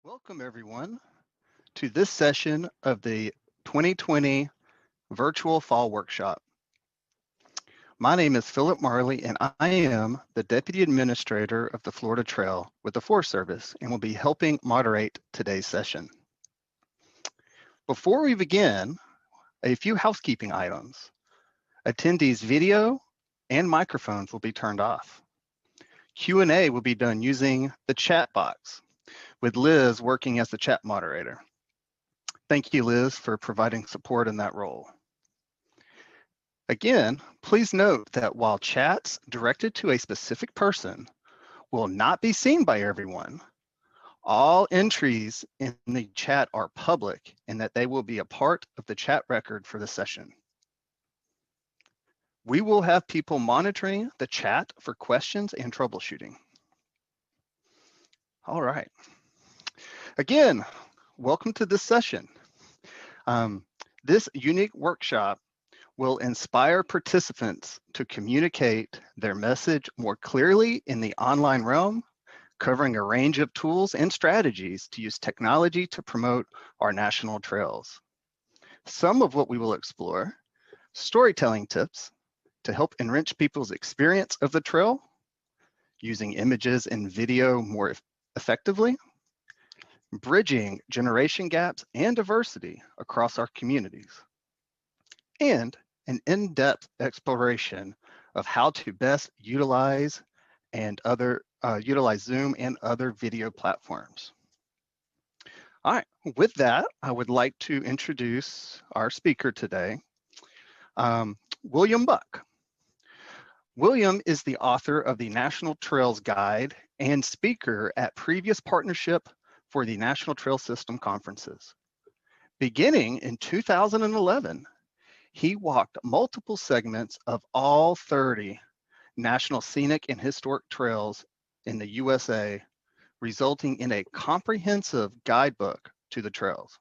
Welcome, everyone, to this session of the 2020 Virtual Fall Workshop. My name is Philip Marley, and I am the Deputy Administrator of the Florida Trail with the Forest Service and will be helping moderate today's session. Before we begin, a few housekeeping items. Attendees' video and microphones will be turned off. Q&A will be done using the chat box, with Liz working as the chat moderator. Thank you, Liz, for providing support in that role. Again, please note that while chats directed to a specific person will not be seen by everyone, all entries in the chat are public and that they will be a part of the chat record for the session. We will have people monitoring the chat for questions and troubleshooting. All right. Again, welcome to this session. This unique workshop will inspire participants to communicate their message more clearly in the online realm, covering a range of tools and strategies to use technology to promote our national trails. Some of what we will explore: storytelling tips to help enrich people's experience of the trail, using images and video more effectively, bridging generation gaps and diversity across our communities, and an in-depth exploration of how to best utilize Zoom and other video platforms. All right, with that, I would like to introduce our speaker today, William Buck. William is the author of the National Trails Guide and speaker at previous Partnership for the National Trail System conferences. Beginning in 2011, he walked multiple segments of all 30 national scenic and historic trails in the USA, resulting in a comprehensive guidebook to the trails.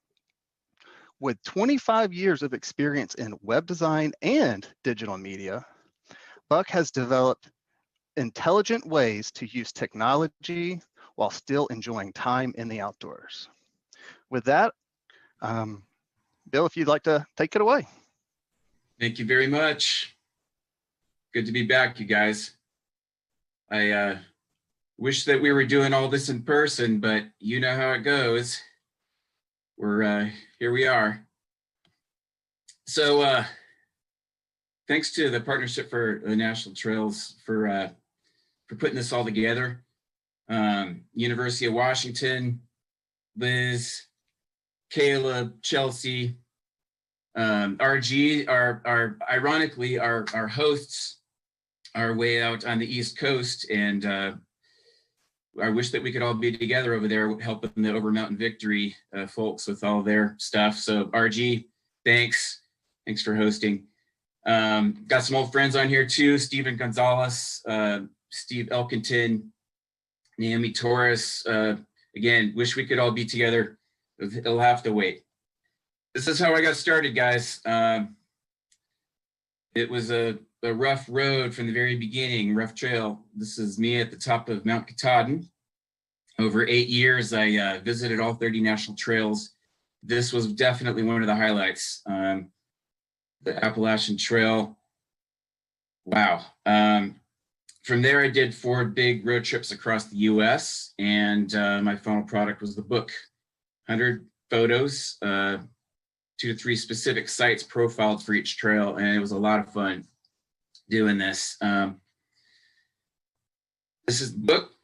With 25 years of experience in web design and digital media, Buck has developed intelligent ways to use technology while still enjoying time in the outdoors. With that, Bill, if you'd like to take it away. Thank you very much. Good to be back, you guys. I wish that we were doing all this in person, but you know how it goes. Here we are. So thanks to the Partnership for the National Trails for putting this all together. University of Washington, Liz, Caleb, Chelsea, RG are ironically our hosts are way out on the East Coast, and I wish that we could all be together over there helping the Over Mountain Victory folks with all their stuff. So RG, thanks for hosting. Got some old friends on here too: Stephen Gonzalez, Steve Elkington, Naomi Torres. Again, wish we could all be together. It'll have to wait. This is how I got started, guys. It was a rough road from the very beginning, rough trail. This is me at the top of Mount Katahdin. Over 8 years, I visited all 30 national trails. This was definitely one of the highlights. The Appalachian Trail. Wow. From there, I did 4 big road trips across the US, and my final product was the book. 100 photos, 2 to 3 specific sites profiled for each trail, and it was a lot of fun doing this. This is the book.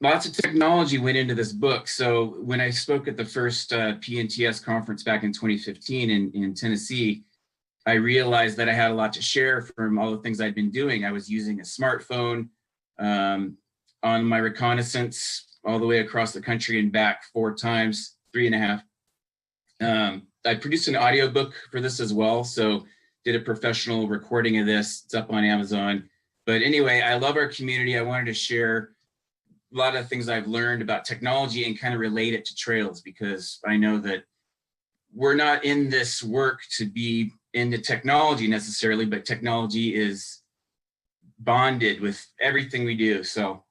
Lots of technology went into this book. So when I spoke at the first PNTS conference back in 2015 in Tennessee, I realized that I had a lot to share from all the things I'd been doing. I was using a smartphone on my reconnaissance all the way across the country and back 4 times, 3.5. I produced an audiobook for this as well, so did a professional recording of this. It's up on Amazon. But anyway, I love our community. I wanted to share a lot of things I've learned about technology and kind of relate it to trails, because I know that we're not in this work to be into technology necessarily, but technology is bonded with everything we do. So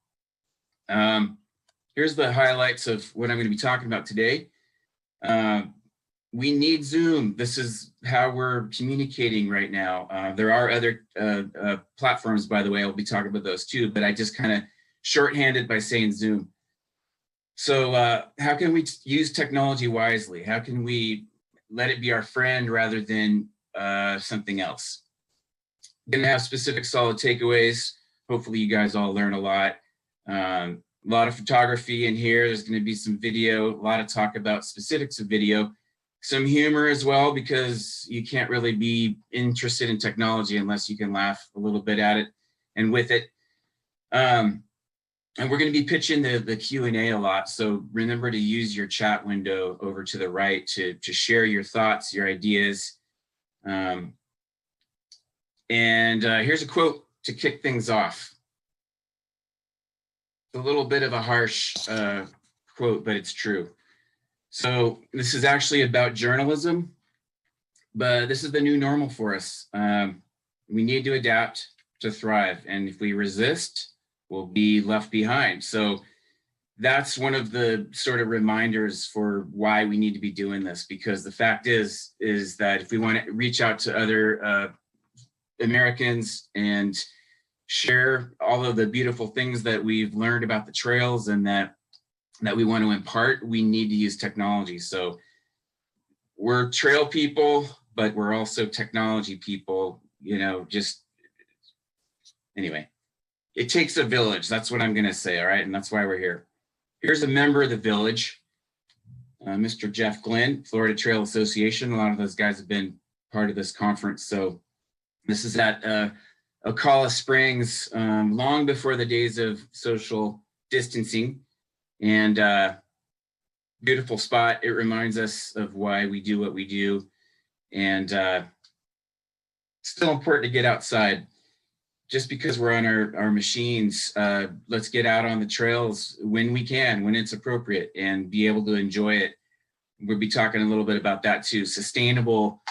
here's the highlights of what I'm going to be talking about today. We need Zoom. This is how we're communicating right now. There are other platforms, by the way. I'll be talking about those too, but I just kind of shorthanded by saying Zoom. So how can we use technology wisely? How can we let it be our friend rather than something else? I'm going to have specific solid takeaways. Hopefully you guys all learn a lot. A lot of photography in here. There's going to be some video, a lot of talk about specifics of video, some humor as well, because you can't really be interested in technology unless you can laugh a little bit at it and with it. And we're going to be pitching the Q&A a lot. So remember to use your chat window over to the right to share your thoughts, your ideas. And here's a quote to kick things off. It's a little bit of a harsh quote, but it's true. So this is actually about journalism, but this is the new normal for us. We need to adapt to thrive. And if we resist, we'll be left behind. So that's one of the sort of reminders for why we need to be doing this, because the fact is that if we want to reach out to other Americans and share all of the beautiful things that we've learned about the trails and that we want to impart, we need to use technology. So we're trail people, but we're also technology people, you know, just anyway. It takes a village. That's what I'm going to say. All right. And that's why we're here. Here's a member of the village, Mr. Jeff Glenn, Florida Trail Association. A lot of those guys have been part of this conference. So this is at Ocala Springs, long before the days of social distancing, and beautiful spot. It reminds us of why we do what we do. And still important to get outside. Just because we're on our machines, let's get out on the trails when we can, when it's appropriate, and be able to enjoy it. We'll be talking a little bit about that too, sustainable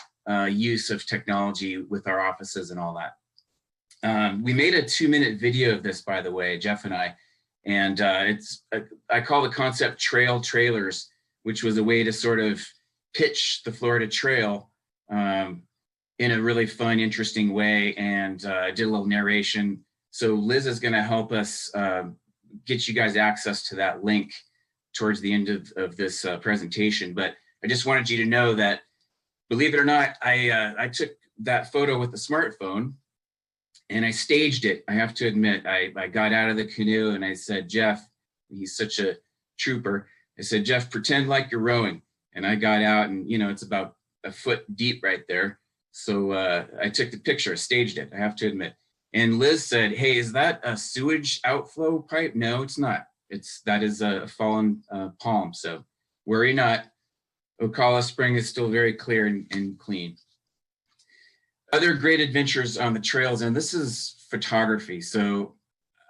use of technology with our offices and all that. We made a 2-minute video of this, by the way, Jeff and I, and I call the concept trail trailers, which was a way to sort of pitch the Florida Trail in a really fun, interesting way, and I did a little narration. So Liz is going to help us get you guys access to that link towards the end of this presentation. But I just wanted you to know that, believe it or not, I took that photo with the smartphone and I staged it. I have to admit, I got out of the canoe and I said, Jeff, he's such a trooper. I said, Jeff, pretend like you're rowing. And I got out and, you know, it's about a foot deep right there. So I took the picture, staged it, I have to admit. And Liz said, hey, is that a sewage outflow pipe? No, it's not. That is a fallen palm. So worry not. Ocala Spring is still very clear and clean. Other great adventures on the trails, and this is photography. So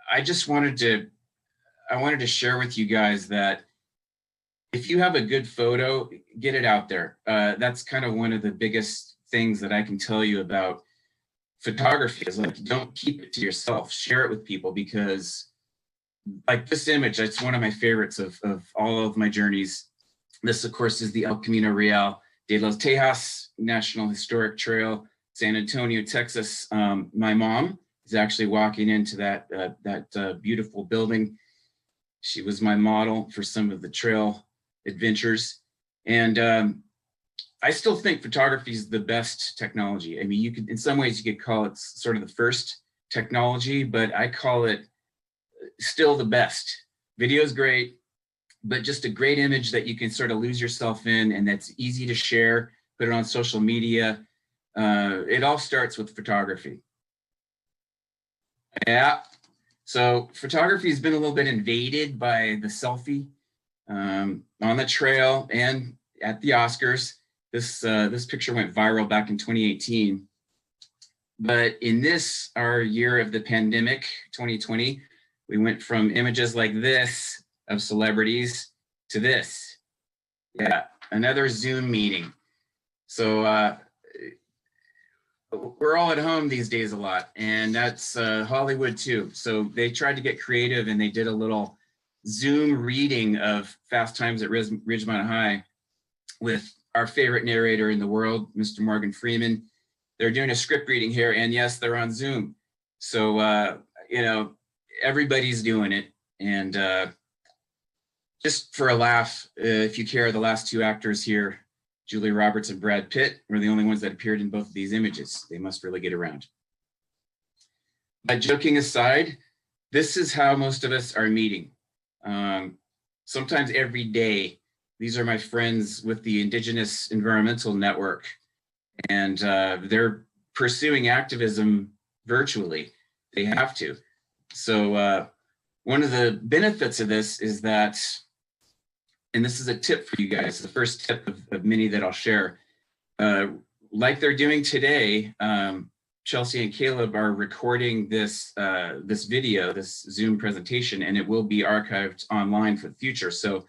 I wanted to share with you guys that if you have a good photo, get it out there. That's kind of one of the biggest things that I can tell you about photography is, like, don't keep it to yourself, share it with people, because like this image, it's one of my favorites of all of my journeys. This, of course, is the El Camino Real de los Tejas National Historic Trail, San Antonio, Texas. My mom is actually walking into that beautiful building. She was my model for some of the trail adventures. And I still think photography is the best technology. I mean, you could, in some ways, you could call it sort of the first technology, but I call it still the best. Video is great, but just a great image that you can sort of lose yourself in and that's easy to share, put it on social media. It all starts with photography. Yeah. So photography has been a little bit invaded by the selfie on the trail and at the Oscars. This picture went viral back in 2018. But in this, our year of the pandemic, 2020, we went from images like this of celebrities to this. Yeah, another Zoom meeting. So we're all at home these days a lot, and that's Hollywood too. So they tried to get creative and they did a little Zoom reading of Fast Times at Ridgemont High with our favorite narrator in the world, Mr. Morgan Freeman. They're doing a script reading here, and yes, they're on Zoom. So, you know, everybody's doing it. And just for a laugh, if you care, the last two actors here, Julia Roberts and Brad Pitt, were the only ones that appeared in both of these images. They must really get around. But joking aside, this is how most of us are meeting. Sometimes every day. These are my friends with the Indigenous Environmental Network, and they're pursuing activism virtually. They have to. So one of the benefits of this is that, and this is a tip for you guys, the first tip of many that I'll share, like they're doing today, Chelsea and Caleb are recording this this video, this Zoom presentation, and it will be archived online for the future. So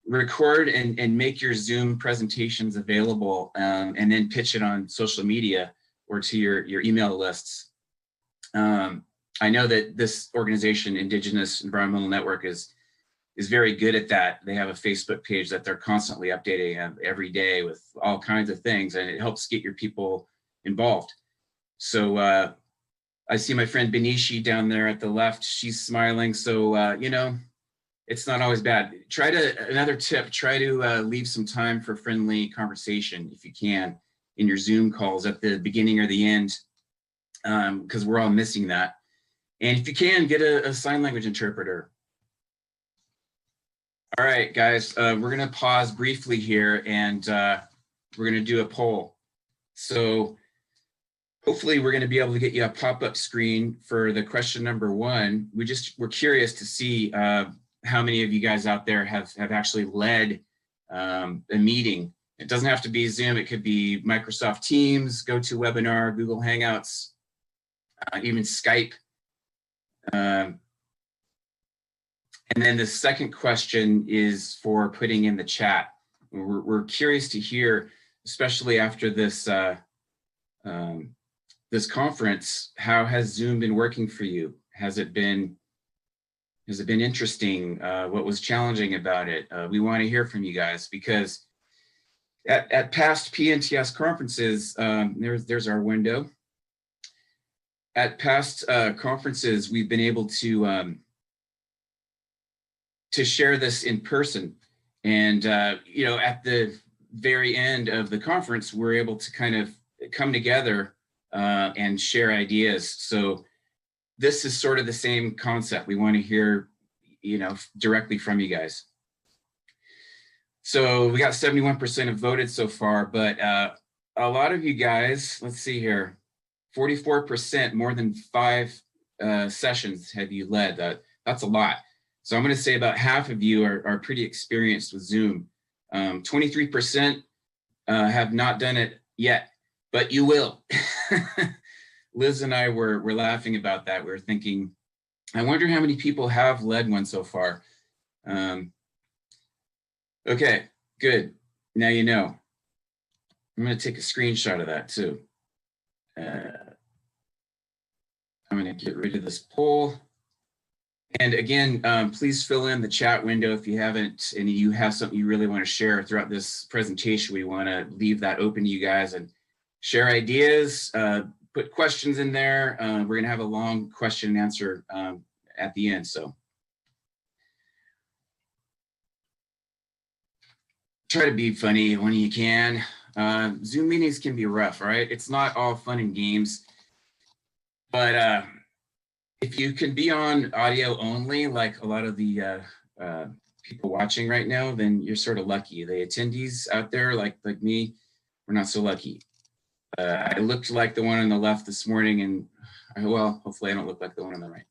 record and make your Zoom presentations available, and then pitch it on social media or to your email lists. I know that this organization, Indigenous Environmental Network, is very good at that. They have a Facebook page that they're constantly updating every day with all kinds of things, and it helps get your people involved. So I see my friend Benishi down there at the left. She's smiling. So, you know, it's not always bad. Another tip, try to leave some time for friendly conversation if you can in your Zoom calls at the beginning or the end, because we're all missing that. And if you can, get a sign language interpreter. All right, guys, we're gonna pause briefly here, and we're gonna do a poll. So hopefully we're gonna be able to get you a pop-up screen for the question number 1. We're curious to see how many of you guys out there have actually led a meeting. It doesn't have to be Zoom. It could be Microsoft Teams, GoToWebinar, Google Hangouts, even Skype. And then the second question is for putting in the chat. We're curious to hear, especially after this this conference, how has Zoom been working for you? Has it been interesting? What was challenging about it? We want to hear from you guys, because at past PNTS conferences, there's our window. At past conferences, we've been able to share this in person, and you know, at the very end of the conference, we're able to kind of come together and share ideas. So this is sort of the same concept. We want to hear, you know, directly from you guys. So we got 71% have voted so far, but a lot of you guys, let's see here, 44%, more than 5 sessions have you led. That's a lot. So I'm going to say about half of you are pretty experienced with Zoom. 23% have not done it yet, but you will. Liz and I were laughing about that. We were thinking, I wonder how many people have led one so far. Okay, good. Now you know. I'm going to take a screenshot of that too. I'm going to get rid of this poll. And again, please fill in the chat window if you haven't, and you have something you really want to share throughout this presentation. We want to leave that open to you guys and share ideas, put questions in there. We're going to have a long question and answer at the end. So try to be funny when you can. Zoom meetings can be rough, right? It's not all fun and games, but if you can be on audio only, like a lot of the people watching right now, then you're sort of lucky. The attendees out there, like me, we're not so lucky. I looked like the one on the left this morning, and well, hopefully I don't look like the one on the right.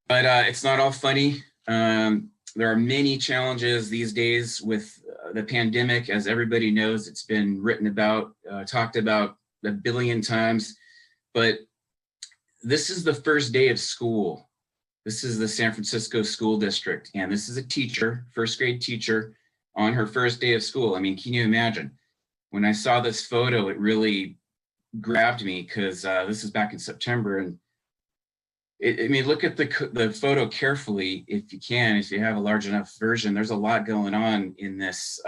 But it's not all funny. There are many challenges these days with the pandemic. As everybody knows, it's been written about, talked about a billion times, but this is the first day of school. This is the San Francisco School District, and this is a teacher, first grade teacher, on her first day of school. I mean, can you imagine? When I saw this photo, it really grabbed me, because this is back in September, and I mean, look at the photo carefully if you can, if you have a large enough version. There's a lot going on in this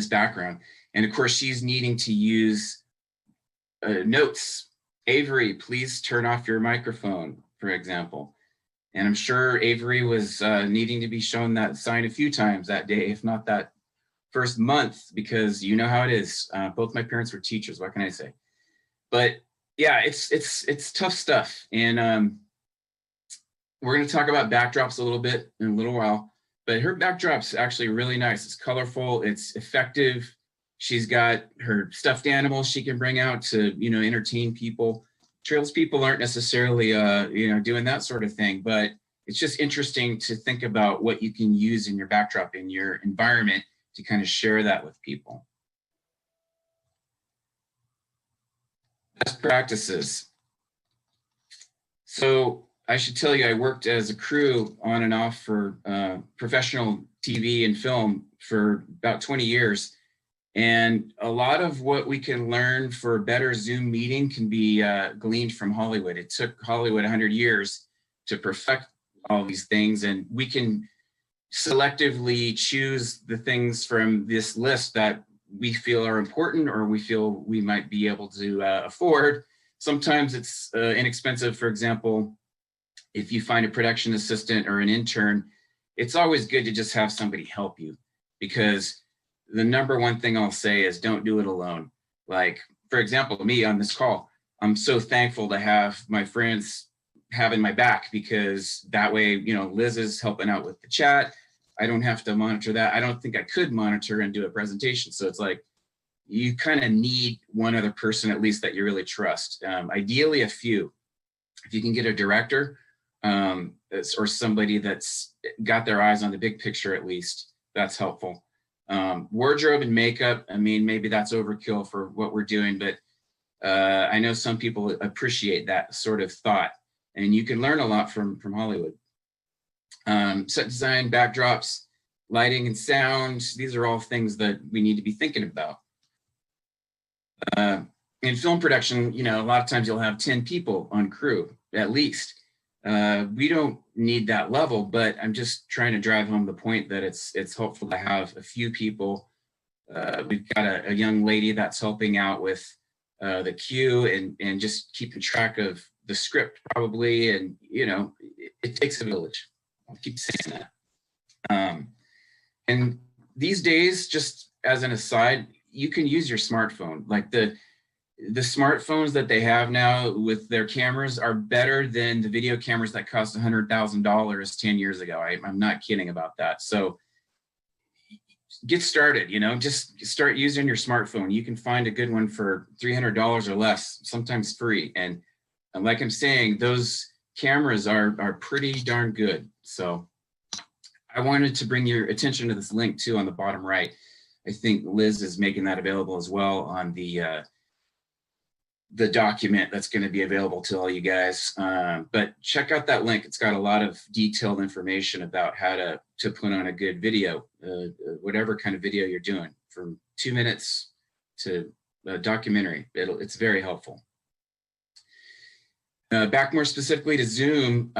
background, and of course she's needing to use notes. Avery, please turn off your microphone, for example. And I'm sure Avery was needing to be shown that sign a few times that day, if not that first month, because you know how it is. Both my parents were teachers. What can I say? But yeah, it's tough stuff. And we're going to talk about backdrops a little bit in a little while. But her backdrop's actually really nice. It's colorful. It's effective. She's got her stuffed animals she can bring out to, you know, entertain people. Trails people aren't necessarily, you know, doing that sort of thing, but it's just interesting to think about what you can use in your backdrop, in your environment, to kind of share that with people. Best practices. So I should tell you, I worked as a crew on and off for professional TV and film for about 20 years. And a lot of what we can learn for a better Zoom meeting can be gleaned from Hollywood. It took Hollywood 100 years to perfect all these things, and we can selectively choose the things from this list that we feel are important or we feel we might be able to afford. Sometimes it's inexpensive. For example, if you find a production assistant or an intern, it's always good to just have somebody help you, because the number one thing I'll say is don't do it alone. Like, for example, me on this call, I'm so thankful to have my friends having my back, because that way, you know, Liz is helping out with the chat. I don't have to monitor that. I don't think I could monitor and do a presentation. So it's like, you kind of need one other person at least that you really trust. Ideally a few. If you can get a director or somebody that's got their eyes on the big picture, at least, that's helpful. Wardrobe and makeup, I mean, maybe that's overkill for what we're doing, but I know some people appreciate that sort of thought, and you can learn a lot from Hollywood. Set design, backdrops, lighting and sound, these are all things that we need to be thinking about. In film production, you know, a lot of times you'll have 10 people on crew, at least. We don't need that level, but I'm just trying to drive home the point that it's helpful to have a few people. We've got a young lady that's helping out with the queue and just keeping track of the script probably. And, you know, it takes a village. I'll keep saying that. And these days, just as an aside, you can use your smartphone. Like the smartphones that they have now with their cameras are better than the video cameras that cost $100,000 10 years ago. I'm not kidding about that. So get started, you know, just start using your smartphone. You can find a good one for $300 or less, sometimes free. And like I'm saying, those cameras are pretty darn good. So I wanted to bring your attention to this link too on the bottom right. I think Liz is making that available as well on the document that's going to be available to all you guys. But check out that link. It's got a lot of detailed information about how to put on a good video, whatever kind of video you're doing, from 2 minutes to a documentary. It's very helpful. Back more specifically to Zoom,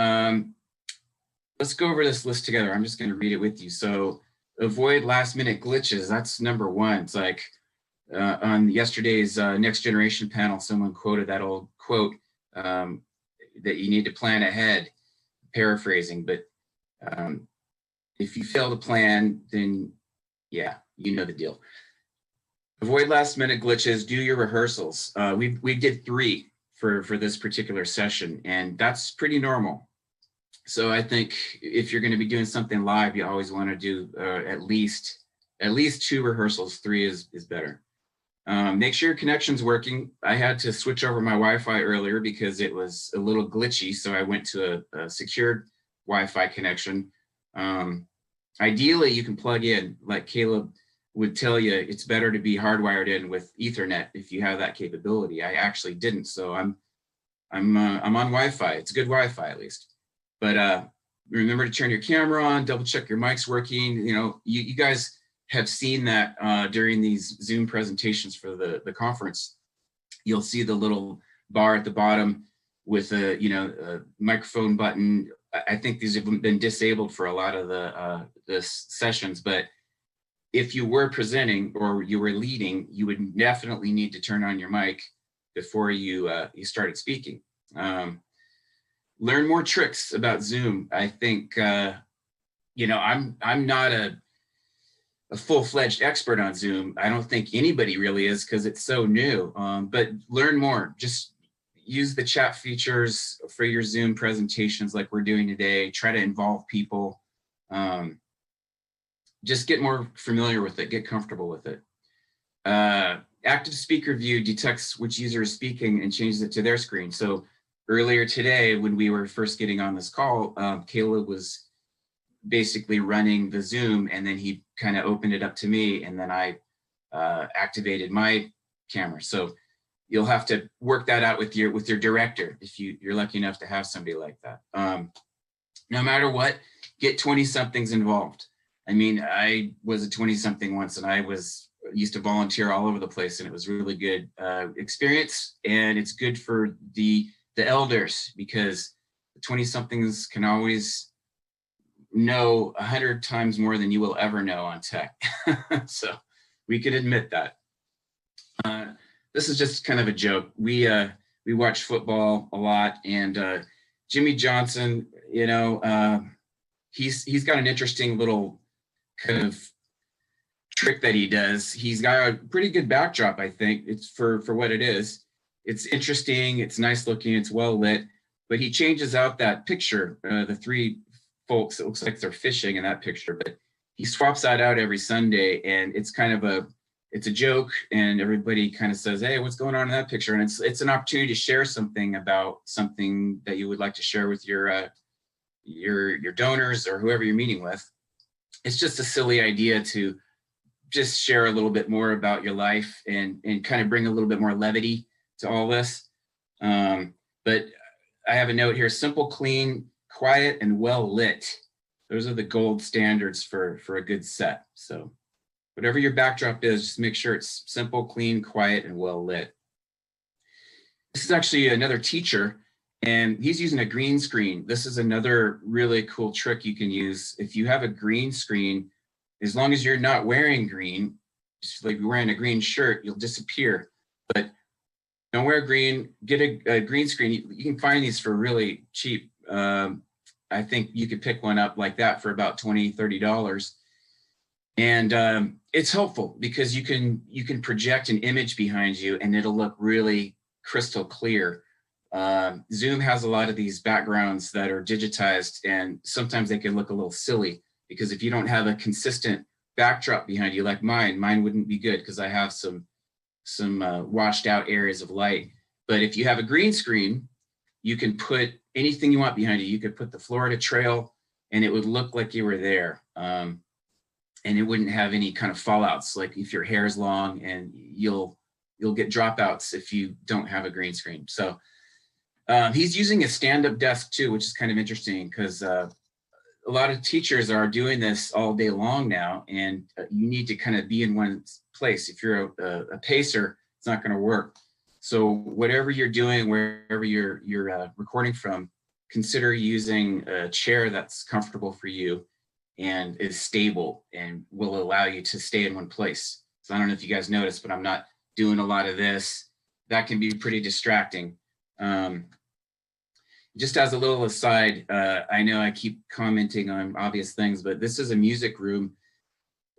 let's go over this list together. I'm just going to read it with you. So avoid last minute glitches. That's number one. It's like, on yesterday's Next Generation panel, someone quoted that old quote that you need to plan ahead, paraphrasing, but if you fail to plan, then yeah, you know the deal. Avoid last minute glitches, do your rehearsals. We did 3 for this particular session, and that's pretty normal. So I think if you're going to be doing something live, you always want to do at least 2 rehearsals. 3 is better. Make sure your connection's working. I had to switch over my Wi-Fi earlier because it was a little glitchy, so I went to a secured Wi-Fi connection. Ideally, you can plug in, like Caleb would tell you, it's better to be hardwired in with Ethernet if you have that capability. I actually didn't, so I'm on Wi-Fi. It's good Wi-Fi at least. But remember to turn your camera on, double check your mic's working. You know, you guys have seen that during these Zoom presentations for the conference. You'll see the little bar at the bottom with a microphone button. I think these have been disabled for a lot of the sessions, but if you were presenting or you were leading, you would definitely need to turn on your mic before you started speaking. Learn more tricks about Zoom. I think I'm not a full-fledged expert on Zoom. I don't think anybody really is because it's so new. But learn more. Just use the chat features for your Zoom presentations like we're doing today. Try to involve people. Just get more familiar with it. Get comfortable with it. Active speaker view detects which user is speaking and changes it to their screen. So earlier today, when we were first getting on this call, Caleb was basically running the Zoom, and then he kind of opened it up to me, and then I activated my camera. So you'll have to work that out with your director if you're lucky enough to have somebody like that. No matter what, get 20-somethings involved. I mean, I was a 20-something once, and I used to volunteer all over the place, and it was really good experience, and it's good for the elders because the 20-somethings can always know 100 times more than you will ever know on tech. So we can admit that. This is just kind of a joke. We watch football a lot, and Jimmy Johnson, he's got an interesting little kind of trick that he does. He's got a pretty good backdrop, I think. It's for what it is. It's interesting, it's nice looking, it's well lit, but he changes out that picture, the three folks, it looks like they're fishing in that picture, but he swaps that out every Sunday, and it's kind of it's a joke, and everybody kind of says, hey, what's going on in that picture? And it's an opportunity to share something about something that you would like to share with your donors or whoever you're meeting with. It's just a silly idea to just share a little bit more about your life and kind of bring a little bit more levity to all this. But I have a note here: simple, clean, quiet, and well lit. Those are the gold standards for a good set. So whatever your backdrop is, just make sure it's simple, clean, quiet, and well lit. This is actually another teacher, and he's using a green screen. This is another really cool trick you can use. If you have a green screen, as long as you're not wearing green, just like you're wearing a green shirt, you'll disappear. But don't wear green, get a green screen. You can find these for really cheap. I think you could pick one up like that for about $20, $30. And it's helpful because you can project an image behind you and it'll look really crystal clear. Zoom has a lot of these backgrounds that are digitized, and sometimes they can look a little silly because if you don't have a consistent backdrop behind you like mine wouldn't be good because I have some washed out areas of light. But if you have a green screen, you can put anything you want behind you. You could put the Florida Trail and it would look like you were there. And it wouldn't have any kind of fallouts, like if your hair is long, and you'll get dropouts if you don't have a green screen. So he's using a stand-up desk too, which is kind of interesting because a lot of teachers are doing this all day long now, and you need to kind of be in one place. If you're a pacer, it's not going to work. So whatever you're doing, wherever you're recording from, consider using a chair that's comfortable for you and is stable and will allow you to stay in one place. So I don't know if you guys noticed, but I'm not doing a lot of this. That can be pretty distracting. Just as a little aside, I know I keep commenting on obvious things, but this is a music room,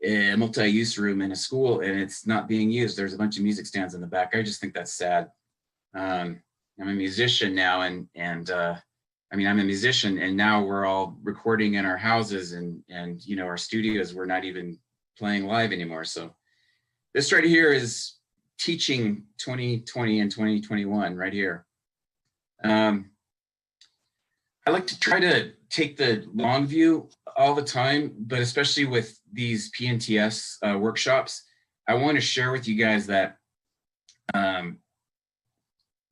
a multi-use room in a school, and it's not being used. There's a bunch of music stands in the back. I just think that's sad. I'm a musician now, and I'm a musician, and now we're all recording in our houses and our studios. We're not even playing live anymore. So this right here is teaching 2020 and 2021 right here. I like to try to take the long view all the time, but especially with these PNTS workshops, I want to share with you guys that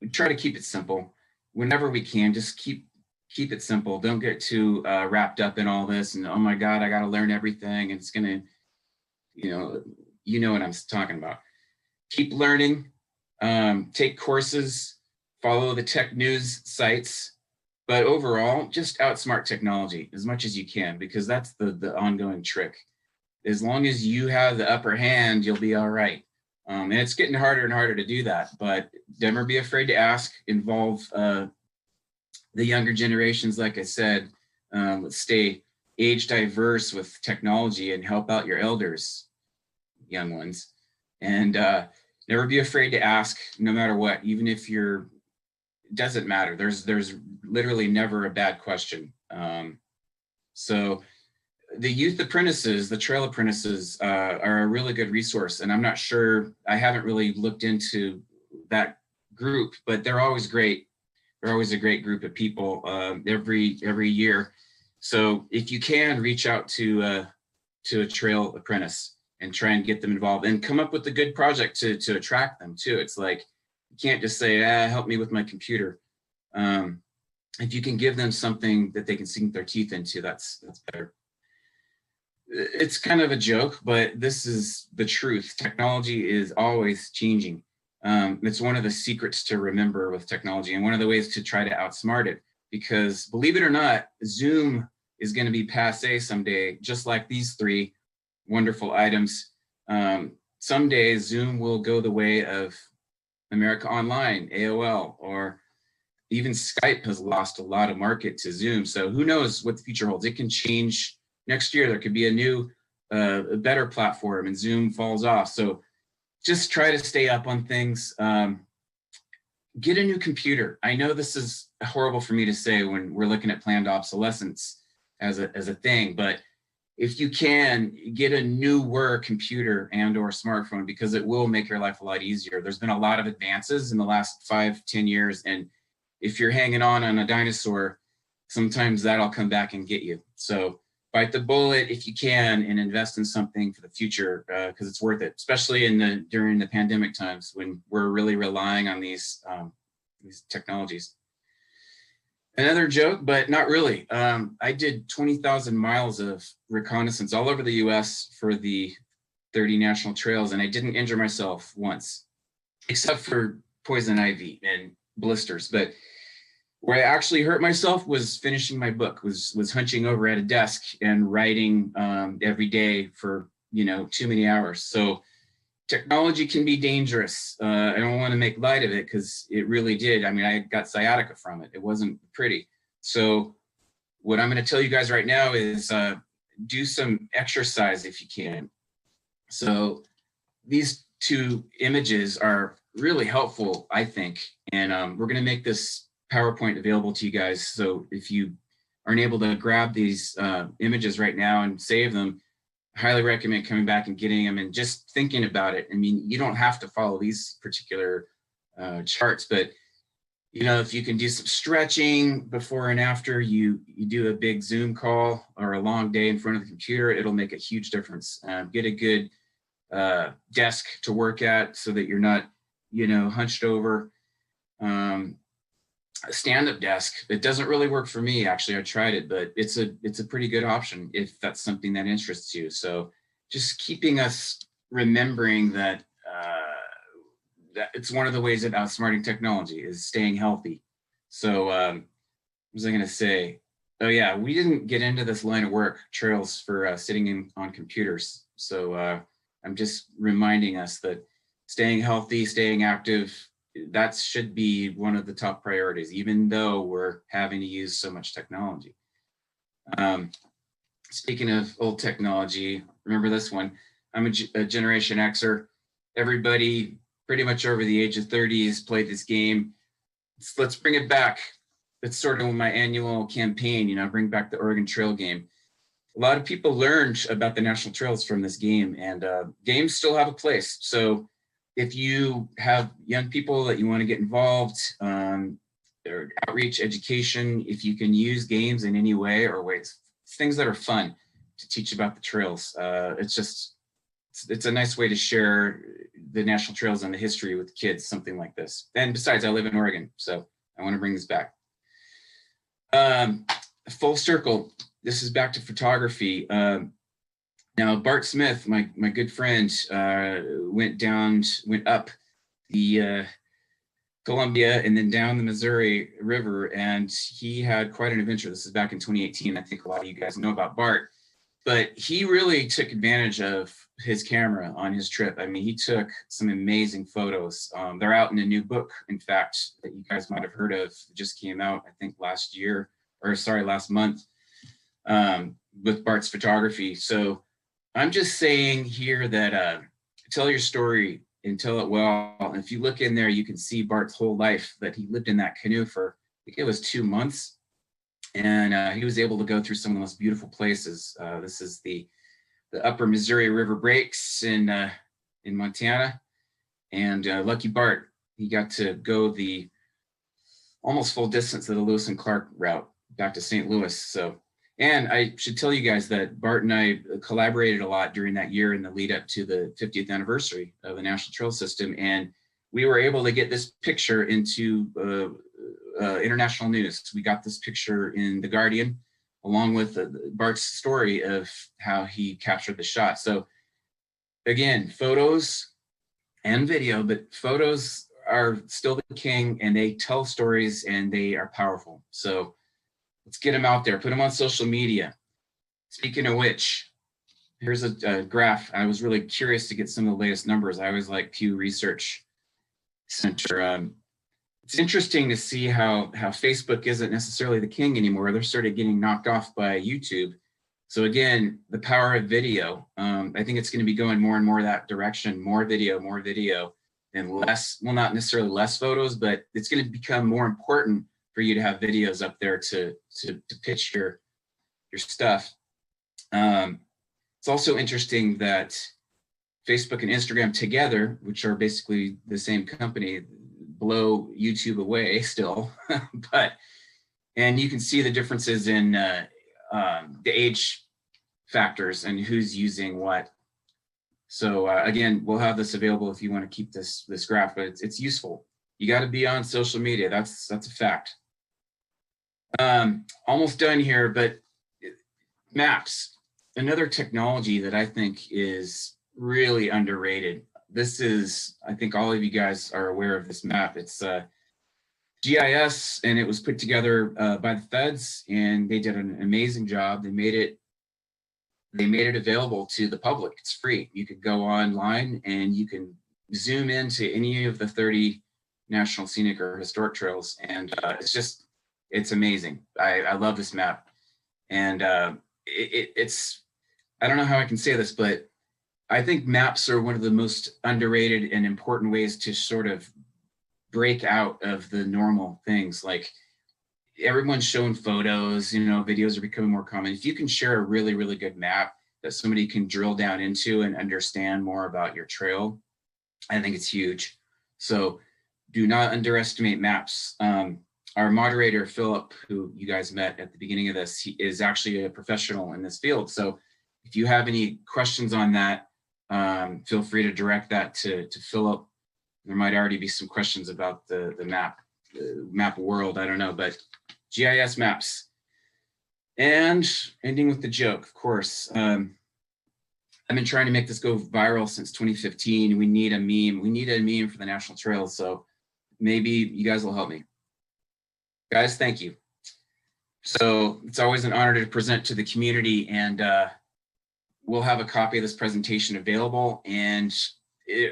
we try to keep it simple whenever we can. Just keep it simple. Don't get too wrapped up in all this and, oh my God, I got to learn everything. And it's going to, you know what I'm talking about. Keep learning, take courses, follow the tech news sites, but overall, just outsmart technology as much as you can, because that's the ongoing trick. As long as you have the upper hand, you'll be all right. And it's getting harder and harder to do that, but never be afraid to ask, involve the younger generations, like I said. Let's stay age diverse with technology and help out your elders, young ones. And never be afraid to ask, no matter what, even if you're, it doesn't matter. There's literally never a bad question. So the youth apprentices, the trail apprentices, are a really good resource. And I'm not sure, I haven't really looked into that group, but they're always great. They're always a great group of people every year. So if you can, reach out to a trail apprentice and try and get them involved and come up with a good project to attract them too. It's like, you can't just say, help me with my computer. If you can give them something that they can sink their teeth into, that's better. It's kind of a joke, but this is the truth. Technology is always changing. It's one of the secrets to remember with technology, and one of the ways to try to outsmart it, because believe it or not, Zoom is going to be passe someday, just like these three wonderful items. Someday Zoom will go the way of America Online, AOL, or even Skype has lost a lot of market to Zoom. So who knows what the future holds? It can change. Next year, there could be a new, a better platform, and Zoom falls off. So just try to stay up on things. Get a new computer. I know this is horrible for me to say when we're looking at planned obsolescence as a thing, but if you can, get a newer computer and or smartphone, because it will make your life a lot easier. There's been a lot of advances in the last 5-10 years, and if you're hanging on a dinosaur, sometimes that'll come back and get you. So bite the bullet if you can and invest in something for the future, because it's worth it, especially during the pandemic times when we're really relying on these technologies. Another joke, but not really. I did 20,000 miles of reconnaissance all over the US for the 30 national trails, and I didn't injure myself once, except for poison ivy and blisters. But where I actually hurt myself was finishing my book, was hunching over at a desk and writing every day for, too many hours. So technology can be dangerous. I don't want to make light of it, because it really did. I mean, I got sciatica from it. It wasn't pretty. So what I'm going to tell you guys right now is do some exercise if you can. So these two images are really helpful, I think. And we're going to make this PowerPoint available to you guys. So if you aren't able to grab these images right now and save them, I highly recommend coming back and getting them and just thinking about it. I mean, you don't have to follow these particular charts, but if you can do some stretching before and after you do a big Zoom call or a long day in front of the computer, it'll make a huge difference. Get a good desk to work at so that you're not, hunched over. A stand-up desk, it doesn't really work for me. Actually, I tried it, but it's a pretty good option if that's something that interests you. So just keeping us remembering that that it's one of the ways of outsmarting technology is staying healthy. So what was I going to say? Oh yeah, we didn't get into this line of work, trails, for sitting on computers. So I'm just reminding us that staying healthy, staying active, that should be one of the top priorities, even though we're having to use so much technology. Speaking of old technology, remember this one. I'm a Generation Xer. Everybody pretty much over the age of 30 has played this game. Let's bring it back. It's sort of my annual campaign, bring back the Oregon Trail game. A lot of people learned about the national trails from this game, and games still have a place. So if you have young people that you want to get involved, or outreach, education, if you can use games in any way or ways, things that are fun to teach about the trails. It's a nice way to share the national trails and the history with kids, something like this. And besides, I live in Oregon, so I want to bring this back. Full circle, this is back to photography. Now, Bart Smith, my good friend, went up the Columbia and then down the Missouri River. And he had quite an adventure. This is back in 2018. I think a lot of you guys know about Bart, but he really took advantage of his camera on his trip. I mean, he took some amazing photos. They're out in a new book, in fact, that you guys might have heard of. It just came out, I think, last month, with Bart's photography. So I'm just saying here that tell your story and tell it well. And if you look in there, you can see Bart's whole life, that he lived in that canoe for, I think it was 2 months. And he was able to go through some of the most beautiful places. This is the upper Missouri River breaks in Montana. And lucky Bart, he got to go the almost full distance of the Lewis and Clark route back to St. Louis. So, and I should tell you guys that Bart and I collaborated a lot during that year in the lead up to the 50th anniversary of the National Trail System. And we were able to get this picture into international news. We got this picture in The Guardian, along with Bart's story of how he captured the shot. So again, photos and video, but photos are still the king, and they tell stories and they are powerful. So let's get them out there, put them on social media. Speaking of which, here's a graph. I was really curious to get some of the latest numbers. I always like Pew Research Center. It's interesting to see how Facebook isn't necessarily the king anymore. They're sort of getting knocked off by YouTube. So again, the power of video. I think it's going to be going more and more that direction, more video, and less, well, not necessarily less photos, but it's going to become more important for you to have videos up there to pitch your stuff. It's also interesting that Facebook and Instagram together, which are basically the same company, blow YouTube away still, and you can see the differences in the age factors and who's using what. So again, we'll have this available if you want to keep this graph, but it's useful. You got to be on social media. That's a fact. Almost done here, but maps, another technology that I think is really underrated. This is, I think all of you guys are aware of this map. It's GIS, and it was put together by the feds, and they did an amazing job. They made it available to the public. It's free. You could go online and you can zoom into any of the 30 national scenic or historic trails, and it's amazing. I love this map, and it's, I don't know how I can say this, but I think maps are one of the most underrated and important ways to sort of break out of the normal things. Like, everyone's showing photos, videos are becoming more common. If you can share a really, really good map that somebody can drill down into and understand more about your trail, I think it's huge. So do not underestimate maps. Our moderator, Philip, who you guys met at the beginning of this, he is actually a professional in this field. So if you have any questions on that, feel free to direct that to Philip. There might already be some questions about the map world, I don't know, but GIS maps. And ending with the joke, of course. I've been trying to make this go viral since 2015. We need a meme. We need a meme for the National Trails. So maybe you guys will help me. Guys, thank you. So it's always an honor to present to the community, and we'll have a copy of this presentation available. And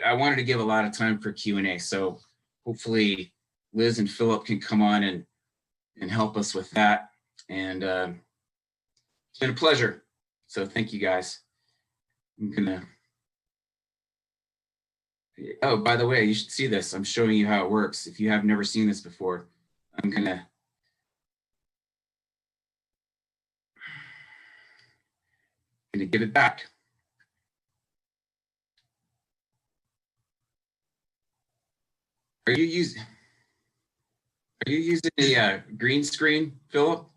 I wanted to give a lot of time for Q&A. So hopefully Liz and Philip can come on and help us with that. And it's been a pleasure. So thank you, guys. I'm gonna, oh, by the way, you should see this. I'm showing you how it works. If you have never seen this before, I'm gonna give it back. Are you using a green screen, Philip?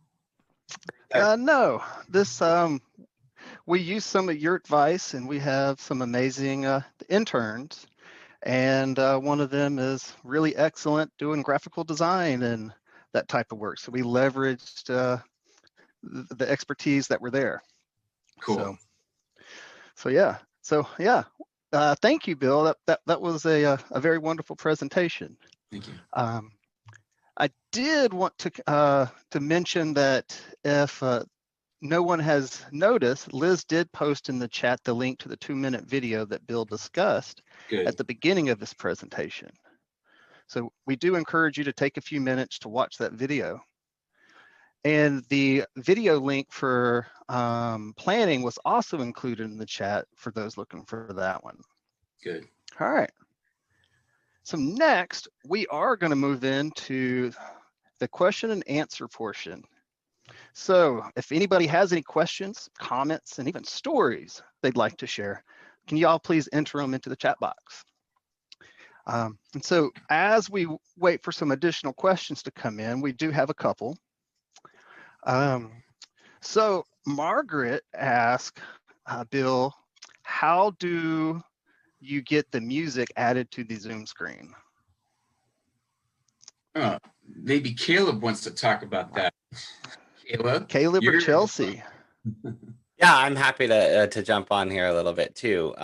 No, this we use some of your advice, and we have some amazing interns, and one of them is really excellent doing graphical design and that type of work. So we leveraged the expertise that were there. Cool. So yeah. Thank you, Bill. That was a very wonderful presentation. Thank you. I did want to mention that if no one has noticed, Liz did post in the chat the link to the 2-minute video that Bill discussed at the beginning of this presentation. So we do encourage you to take a few minutes to watch that video. And the video link for planning was also included in the chat for those looking for that one. Good. All right. So next, we are going to move into the question and answer portion. So if anybody has any questions, comments, and even stories they'd like to share, can you all please enter them into the chat box? And so as we wait for some additional questions to come in, we do have a couple. So Margaret asked, Bill, how do you get the music added to the Zoom screen? Maybe Caleb wants to talk about that. Caleb or Chelsea? Yeah, I'm happy to jump on here a little bit too.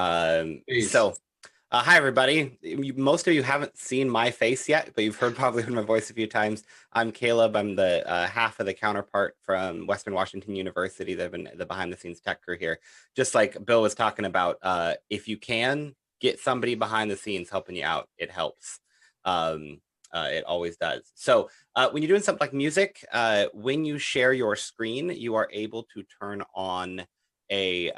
Hi everybody. Most of you haven't seen my face yet, but you've probably heard my voice a few times. I'm Caleb. I'm the half of the counterpart from Western Washington University. They've been the behind the scenes tech crew here. Just like Bill was talking about, if you can get somebody behind the scenes helping you out, it helps. It always does. So when you're doing something like music, when you share your screen, you are able to turn on a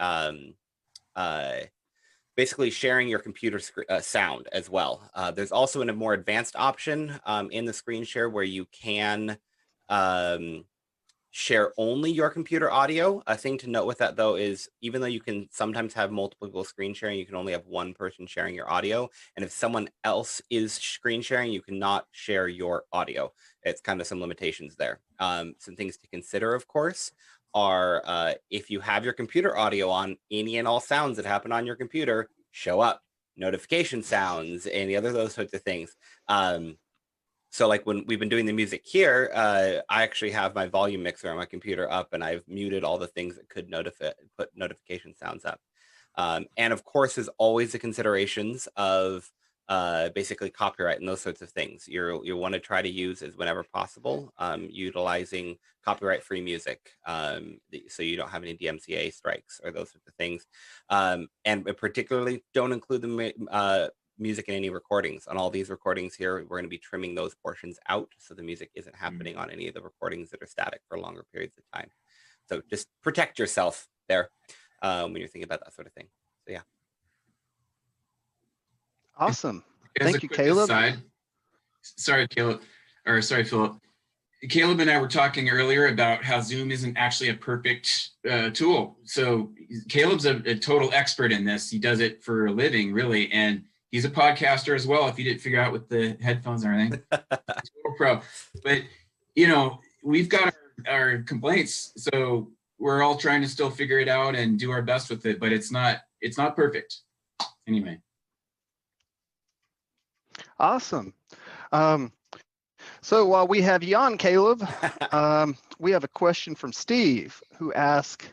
basically sharing your computer sound as well. There's also a more advanced option in the screen share where you can share only your computer audio. A thing to note with that though is even though you can sometimes have multiple people screen sharing, you can only have one person sharing your audio. And if someone else is screen sharing, you cannot share your audio. It's kind of some limitations there. Some things to consider, of course, are if you have your computer audio on, any and all sounds that happen on your computer show up. Notification sounds, any other those sorts of things. So like when we've been doing the music here, I actually have my volume mixer on my computer up and I've muted all the things that could put notification sounds up. And of course, there's always the considerations of basically copyright and those sorts of things. You want to try to use as whenever possible, utilizing copyright-free music, so you don't have any DMCA strikes or those sorts of things. And particularly don't include the music in any recordings. On all these recordings here, we're going to be trimming those portions out so the music isn't happening on any of the recordings that are static for longer periods of time. So just protect yourself there when you're thinking about that sort of thing. So yeah. Awesome. Thank you, Caleb. Sorry, Caleb, or sorry, Philip. Caleb and I were talking earlier about how Zoom isn't actually a perfect tool. So Caleb's a total expert in this. He does it for a living, really, and he's a podcaster as well. If you didn't figure out with the headphones or anything, total pro. But you know, we've got our complaints, so we're all trying to still figure it out and do our best with it. But it's not perfect. Anyway. Awesome. So while we have you on, Caleb, we have a question from Steve who asks,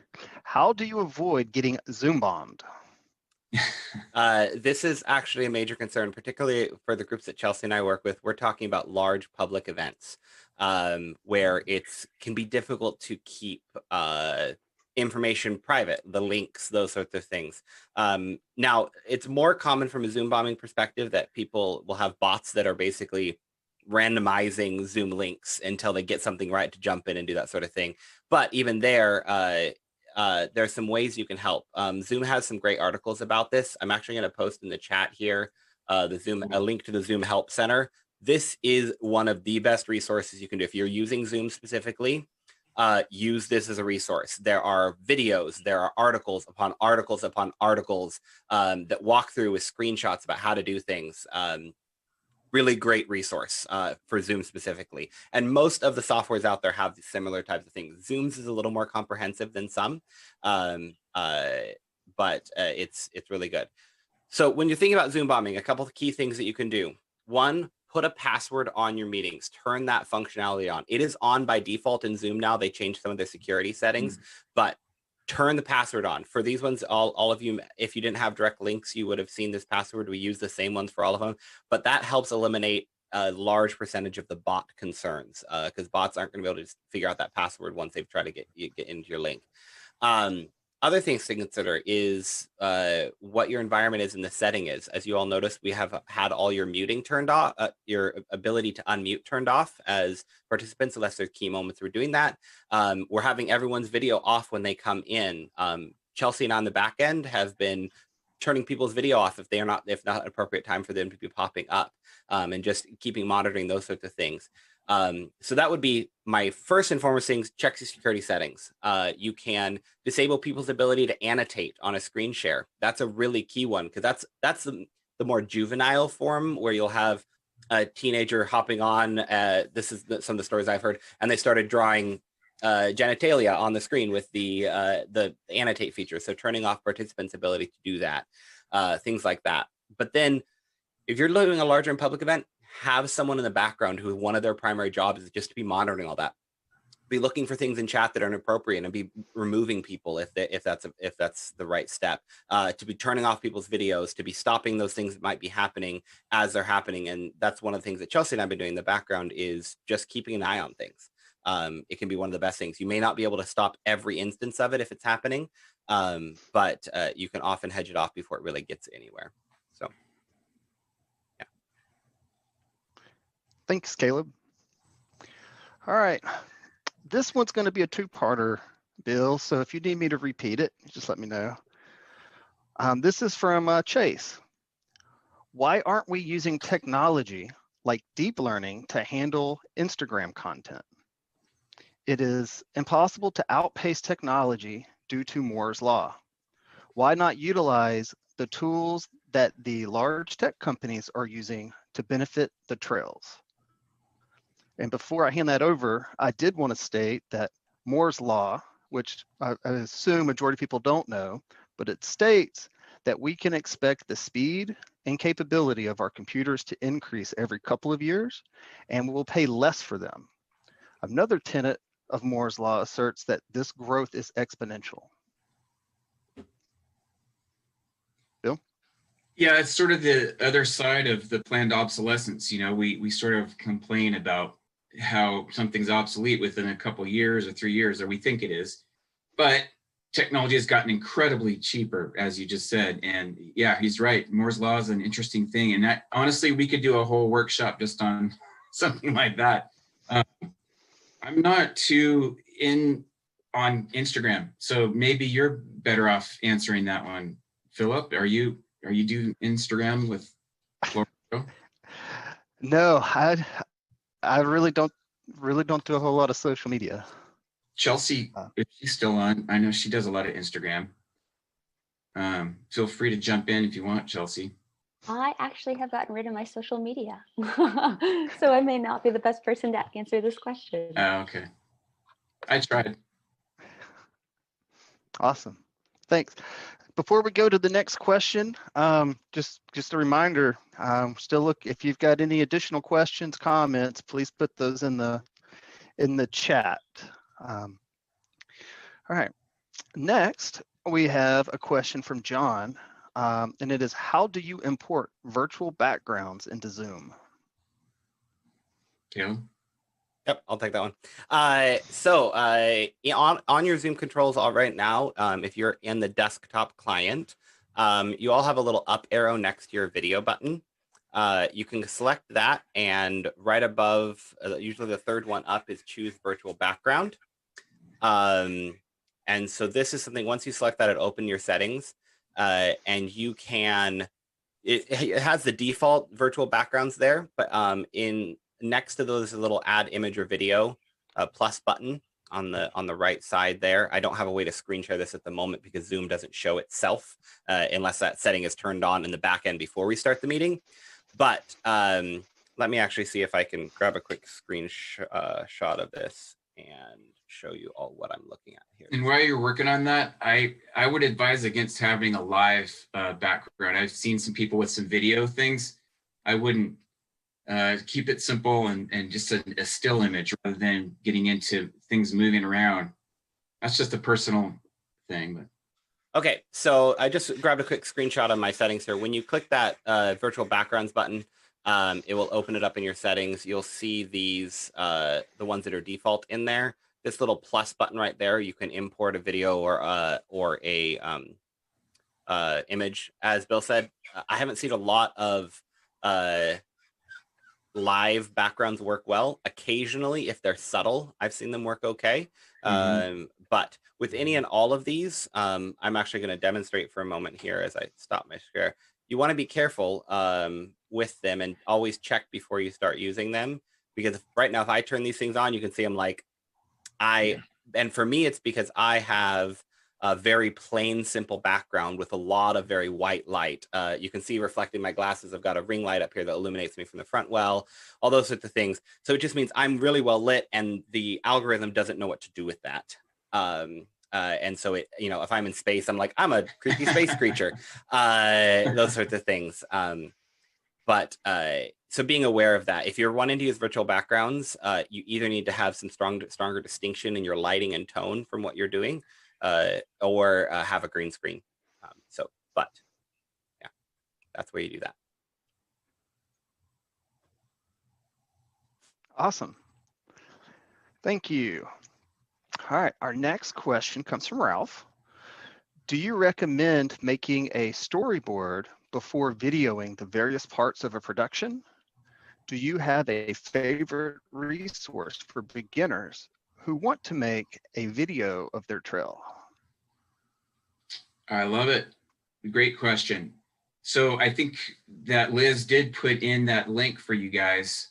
how do you avoid getting Zoom bombed? This is actually a major concern, particularly for the groups that Chelsea and I work with. We're talking about large public events where it can be difficult to keep information private, the links, those sorts of things. Now, it's more common from a Zoom bombing perspective that people will have bots that are basically randomizing Zoom links until they get something right to jump in and do that sort of thing. But even there, there's some ways you can help. Zoom has some great articles about this. I'm actually going to post in the chat here a link to the Zoom Help Center. This is one of the best resources you can do. If you're using Zoom specifically, use this as a resource. There are videos, there are articles upon articles upon articles that walk through with screenshots about how to do things. Really great resource for Zoom specifically. And most of the softwares out there have similar types of things. Zoom's is a little more comprehensive than some, but it's really good. So when you're thinking about Zoom bombing, a couple of key things that you can do. One, put a password on your meetings. Turn that functionality on. It is on by default in Zoom now. They changed some of their security settings, but turn the password on. For these ones, all of you, if you didn't have direct links, you would have seen this password. We use the same ones for all of them, but that helps eliminate a large percentage of the bot concerns, because bots aren't going to be able to just figure out that password once they've tried to get into your link. Other things to consider is what your environment is and the setting is. As you all noticed, we have had all your muting turned off, your ability to unmute turned off as participants, unless there's key moments we're doing that. We're having everyone's video off when they come in. Chelsea and I on the back end have been turning people's video off if not an appropriate time for them to be popping up, and just keeping monitoring those sorts of things. So that would be my first and foremost things. Check your security settings. You can disable people's ability to annotate on a screen share. That's a really key one, because that's the more juvenile form, where you'll have a teenager hopping on. This is some of the stories I've heard, and they started drawing genitalia on the screen with the annotate feature. So turning off participants' ability to do that, things like that. But then if you're doing a larger and public event, have someone in the background who one of their primary jobs is just to be monitoring all that. Be looking for things in chat that are inappropriate and be removing people if that's the right step. To be turning off people's videos, to be stopping those things that might be happening as they're happening. And that's one of the things that Chelsea and I've been doing in the background, is just keeping an eye on things. It can be one of the best things. You may not be able to stop every instance of it if it's happening, but you can often hedge it off before it really gets anywhere. So, yeah. Thanks, Caleb. All right. This one's going to be a two-parter, Bill. So if you need me to repeat it, just let me know. This is from Chase. Why aren't we using technology like deep learning to handle Instagram content? It is impossible to outpace technology due to Moore's law. Why not utilize the tools that the large tech companies are using to benefit the trails? And before I hand that over, I did want to state that Moore's law, which I assume majority of people don't know, but it states that we can expect the speed and capability of our computers to increase every couple of years, and we'll pay less for them. Another tenet of Moore's law asserts that this growth is exponential. Bill? Yeah, it's sort of the other side of the planned obsolescence. You know, we sort of complain about how something's obsolete within a couple years or 3 years, or we think it is. But technology has gotten incredibly cheaper, as you just said. And yeah, he's right. Moore's law is an interesting thing. And that, honestly, we could do a whole workshop just on something like that. I'm not too in on Instagram, so maybe you're better off answering that one. Philip, are you doing Instagram with Florida? No, I really don't do a whole lot of social media. Chelsea, if she's still on, I know she does a lot of Instagram. Feel free to jump in if you want, Chelsea. I actually have gotten rid of my social media. So I may not be the best person to answer this question. Oh, okay. I tried. Awesome. Thanks. Before we go to the next question, just a reminder, still look, if you've got any additional questions, comments, please put those in the chat. All right. Next, we have a question from John, and it is, how do you import virtual backgrounds into Zoom? Caleb? Yep, I'll take that one. So on your Zoom controls all right now, if you're in the desktop client, you all have a little up arrow next to your video button. You can select that, and right above, usually the third one up, is choose virtual background. And so this is something, once you select that, it opens your settings, and you can, it has the default virtual backgrounds there, but next to those is a little add image or video plus button on the right side there. I don't have a way to screen share this at the moment because Zoom doesn't show itself unless that setting is turned on in the back end before we start the meeting. But let me actually see if I can grab a quick shot of this and show you all what I'm looking at here. And while you're working on that, I would advise against having a live background. I've seen some people with some video things. I wouldn't. Keep it simple and just a still image rather than getting into things moving around. That's just a personal thing. But okay, so I just grabbed a quick screenshot of my settings here. When you click that virtual backgrounds button, It will open it up in your settings. You'll see these, the ones that are default in there. This little plus button right there, you can import a video or a image. As Bill said, I haven't seen a lot of live backgrounds work well. Occasionally, if they're subtle, I've seen them work okay. But with any and all of these, I'm actually going to demonstrate for a moment here as I stop my share. You want to be careful with them and always check before you start using them, because right now, if I turn these things on, you can see I'm like, and for me, it's because I have a very plain, simple background with a lot of very white light. You can see reflecting my glasses. I've got a ring light up here that illuminates me from the front well, all those sorts of things. So it just means I'm really well lit, and the algorithm doesn't know what to do with that. And so it, if I'm in space, I'm like, I'm a creepy space creature, those sorts of things. So being aware of that, if you're wanting to use virtual backgrounds, you either need to have some stronger distinction in your lighting and tone from what you're doing, or have a green screen. But yeah, that's where you do that. Awesome. Thank you. All right, our next question comes from Ralph. Do you recommend making a storyboard before videoing the various parts of a production? Do you have a favorite resource for beginners who want to make a video of their trail? I love it. Great question. So I think that Liz did put in that link for you guys.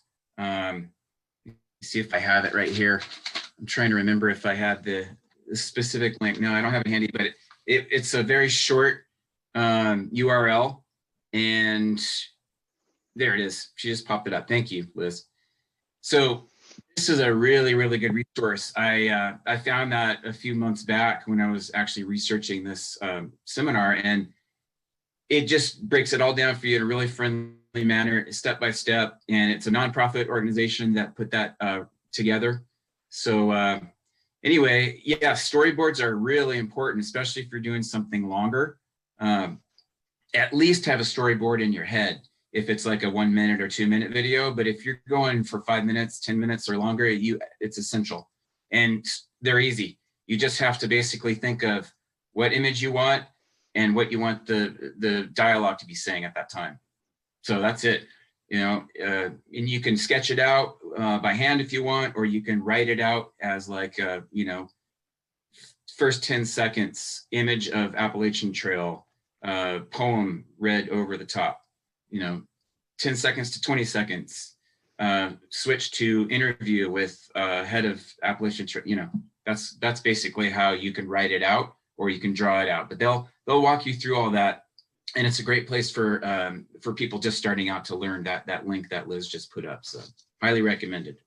See if I have it right here. I'm trying to remember if I had the specific link. No, I don't have it handy, but it's a very short URL, and there it is. She just popped it up. Thank you, Liz. So this is a really, really good resource. I found that a few months back when I was actually researching this seminar, and it just breaks it all down for you in a really friendly manner, step by step. And it's a nonprofit organization that put that together. So anyway, yeah, storyboards are really important, especially if you're doing something longer. At least have a storyboard in your head if it's like a 1 minute or 2 minute video. But if you're going for 5 minutes, 10 minutes or longer, it's essential. And they're easy. You just have to basically think of what image you want and what you want the dialogue to be saying at that time. So that's it. And you can sketch it out by hand if you want, or you can write it out as like, first 10 seconds, image of Appalachian Trail, poem read over the top, 10 seconds to 20 seconds, switch to interview with head of Appalachian Trail, that's basically how you can write it out, or you can draw it out, but they'll walk you through all that. And it's a great place for people just starting out to learn that link that Liz just put up. So highly recommended.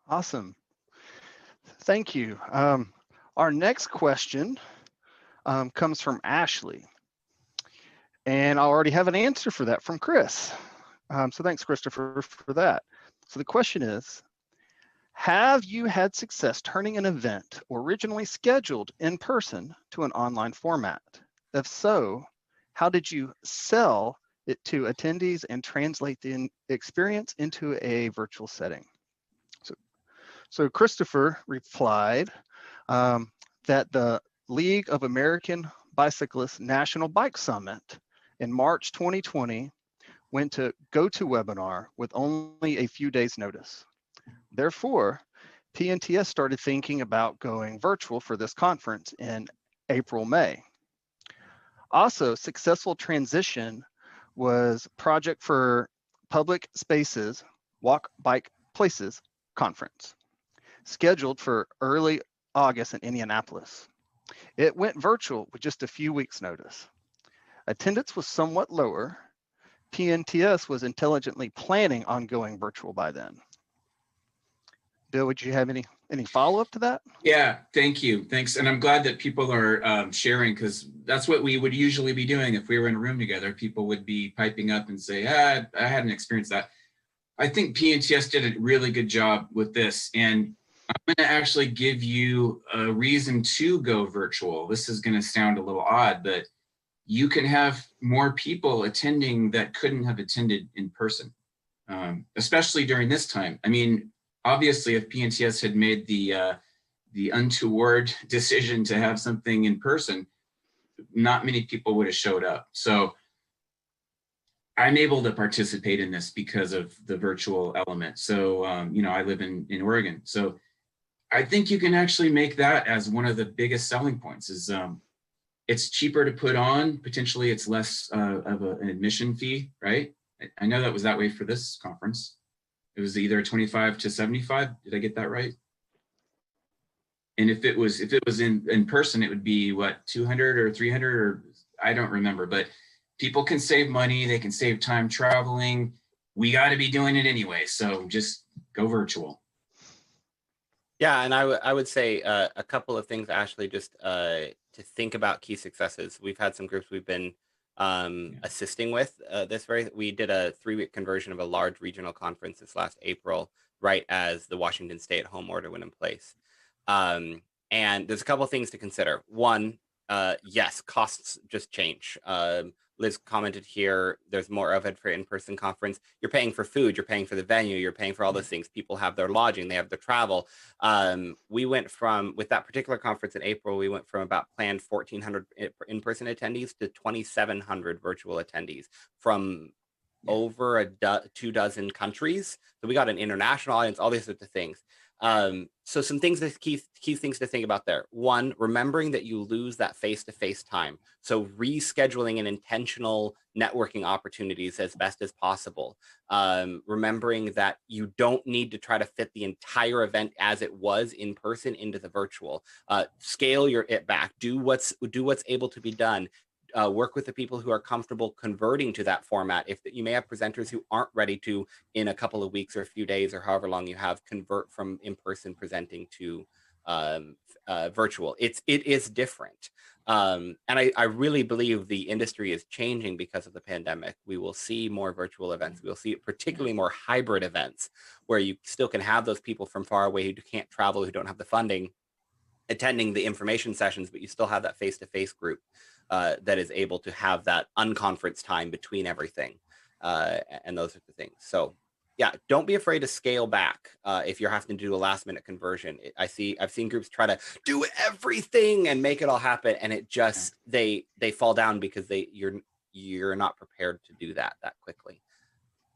Awesome. Thank you. Our next question comes from Ashley. And I already have an answer for that from Chris. So thanks, Christopher, for that. So the question is, have you had success turning an event originally scheduled in person to an online format? If so, how did you sell it to attendees and translate the experience into a virtual setting? So Christopher replied that the League of American Bicyclists National Bike Summit in March 2020 went to GoToWebinar with only a few days' notice. Therefore, PNTS started thinking about going virtual for this conference in April, May. Also, successful transition was Project for Public Spaces, Walk Bike Places conference, scheduled for early August in Indianapolis. It went virtual with just a few weeks' notice. Attendance was somewhat lower. PNTS was intelligently planning on going virtual by then. Bill, would you have any follow-up to that? Yeah, thank you. Thanks. And I'm glad that people are sharing, because that's what we would usually be doing if we were in a room together. People would be piping up and say, I hadn't experienced that. I think PNTS did a really good job with this. And I'm going to actually give you a reason to go virtual. This is going to sound a little odd, but you can have more people attending that couldn't have attended in person, especially during this time. I mean, obviously, if PNTS had made the untoward decision to have something in person, not many people would have showed up. So I'm able to participate in this because of the virtual element. So, I live in Oregon. So I think you can actually make that as one of the biggest selling points is it's cheaper to put on, potentially it's less of an admission fee, right? I know that was that way for this conference. It was either 25 to 75. Did I get that right? And if it was in person, it would be what, 200 or 300 or I don't remember, but people can save money. They can save time traveling. We got to be doing it anyway. So just go virtual. Yeah, and I would say a couple of things, Ashley, just to think about key successes. We've had some groups we've been assisting with we did a 3-week conversion of a large regional conference this last April, right as the Washington stay-at-home order went in place. And there's a couple of things to consider. One, yes, costs just change. Liz commented here, there's more of it for in-person conference. You're paying for food, you're paying for the venue, you're paying for all those things. People have their lodging, they have their travel. We went from, with that particular conference in April, we went from about planned 1,400 in-person attendees to 2,700 virtual attendees from over 24 countries. So we got an international audience, all these sorts of things. So some things, key things to think about there. One, remembering that you lose that face-to-face time. So rescheduling and intentional networking opportunities as best as possible. Remembering that you don't need to try to fit the entire event as it was in person into the virtual. Scale it back. Do what's able to be done. Work with the people who are comfortable converting to that format. If you may have presenters who aren't ready to, in a couple of weeks or a few days or however long you have, convert from in-person presenting to virtual. It is different. And I really believe the industry is changing because of the pandemic. We will see more virtual events. We'll see particularly more hybrid events where you still can have those people from far away who can't travel, who don't have the funding, attending the information sessions, but you still have that face-to-face group that is able to have that unconference time between everything and those sorts of things. So yeah, don't be afraid to scale back if you're having to do a last-minute conversion. I've seen groups try to do everything and make it all happen, and it just they fall down because you're not prepared to do that quickly.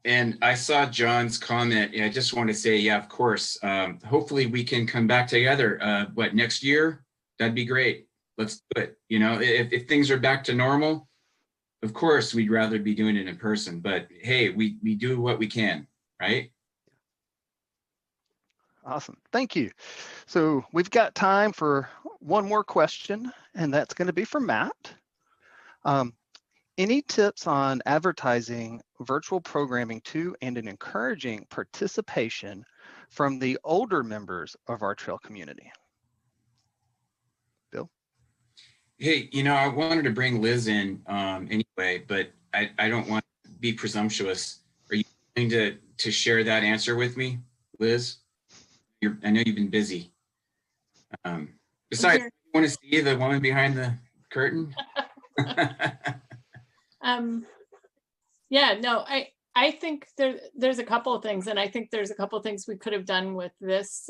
And I saw John's comment. I just want to say, yeah, of course. Hopefully we can come back together. Next year? That'd be great. Let's do it. If things are back to normal, of course, we'd rather be doing it in person. But hey, we do what we can, right? Awesome. Thank you. So we've got time for one more question, and that's going to be from Matt. Any tips on advertising virtual programming to and in encouraging participation from the older members of our trail community? Bill? Hey, I wanted to bring Liz in anyway, but I don't want to be presumptuous. Are you going to share that answer with me, Liz? I know you've been busy. Besides, you want to see the woman behind the curtain? I think there's a couple of things, and I think there's a couple of things we could have done with this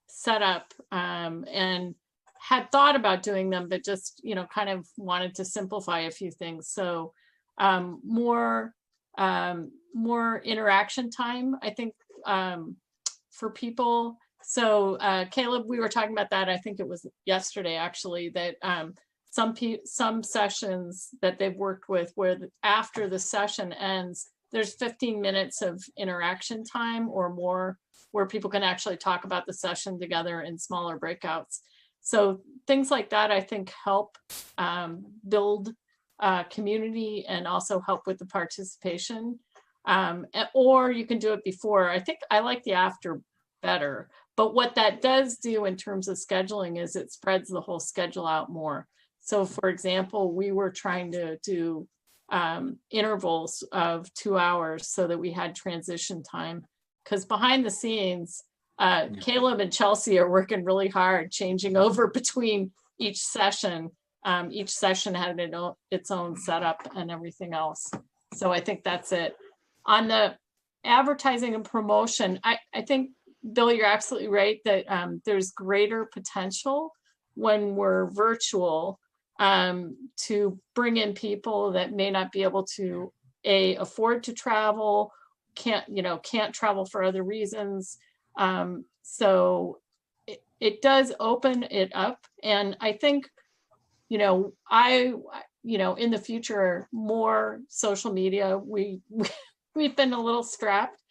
setup and had thought about doing them, but just kind of wanted to simplify a few things. So more interaction time, I think, for people. So Caleb, we were talking about that, I think it was yesterday actually, that some sessions that they've worked with where after the session ends, there's 15 minutes of interaction time or more where people can actually talk about the session together in smaller breakouts. So things like that, I think, help build community and also help with the participation. Or you can do it before. I think I like the after better. But what that does do in terms of scheduling is it spreads the whole schedule out more. So for example, we were trying to do intervals of 2 hours so that we had transition time, because behind the scenes, Caleb and Chelsea are working really hard, changing over between each session. Each session had its own setup and everything else. So I think that's it. On the advertising and promotion, I think, Bill, you're absolutely right that there's greater potential when we're virtual to bring in people that may not be able to afford to travel, can't travel for other reasons. So it does open it up. And I think, in the future, more social media, we've been a little strapped.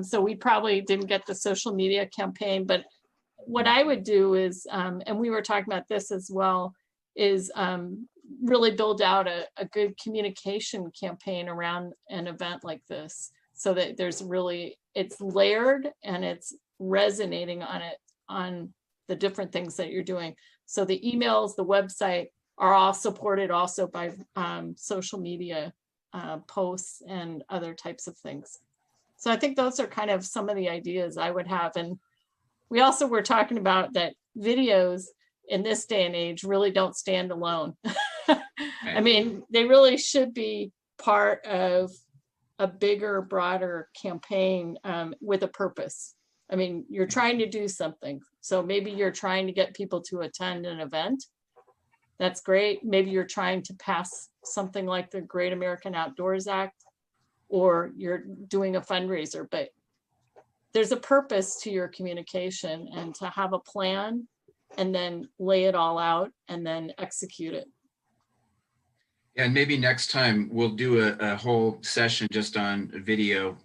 So we probably didn't get the social media campaign, but what I would do is, and we were talking about this as well, is really build out a good communication campaign around an event like this, so that it's layered and it's resonating on the different things that you're doing. So the emails, the website are all supported also by social media posts and other types of things. So I think those are kind of some of the ideas I would have. And we also were talking about that videos in this day and age really don't stand alone. I mean, they really should be part of a bigger, broader campaign with a purpose. I mean, you're trying to do something. So maybe you're trying to get people to attend an event. That's great. Maybe you're trying to pass something like the Great American Outdoors Act, or you're doing a fundraiser, but there's a purpose to your communication, and to have a plan and then lay it all out and then execute it. And maybe next time we'll do a whole session just on video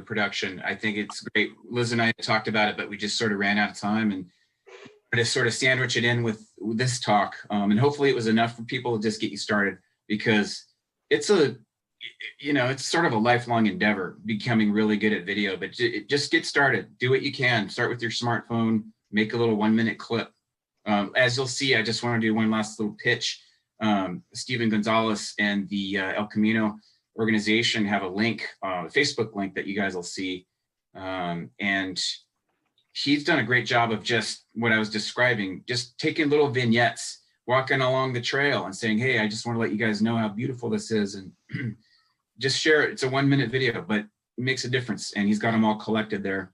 production. I think it's great. Liz and I talked about it, but we just sort of ran out of time, and to sort of sandwich it in with this talk. And hopefully it was enough for people to just get you started, because it's it's sort of a lifelong endeavor, becoming really good at video, but just get started. Do what you can. Start with your smartphone, make a little 1-minute clip. As you'll see, I just want to do one last little pitch. Steven Gonzalez and the El Camino organization have a link, a Facebook link that you guys will see. And he's done a great job of just what I was describing, just taking little vignettes, walking along the trail and saying, hey, I just want to let you guys know how beautiful this is. And just share it. It's a 1-minute video, but it makes a difference. And he's got them all collected there.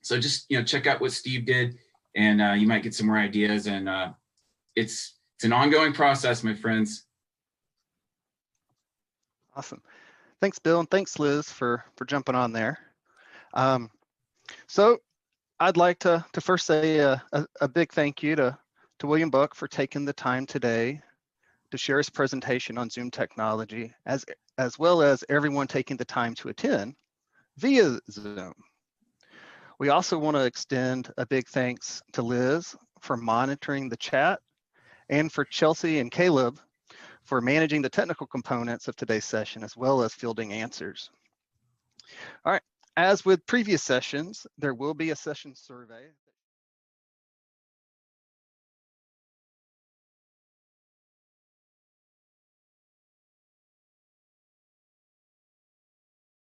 So just, check out what Steve did, and you might get some more ideas. And it's an ongoing process, my friends. Awesome. Thanks, Bill, and thanks, Liz, for jumping on there. So I'd like to first say a big thank you to William Buck for taking the time today to share his presentation on Zoom technology, as well as everyone taking the time to attend via Zoom. We also want to extend a big thanks to Liz for monitoring the chat, and for Chelsea and Caleb for managing the technical components of today's session, as well as fielding answers. All right, as with previous sessions, there will be a session survey.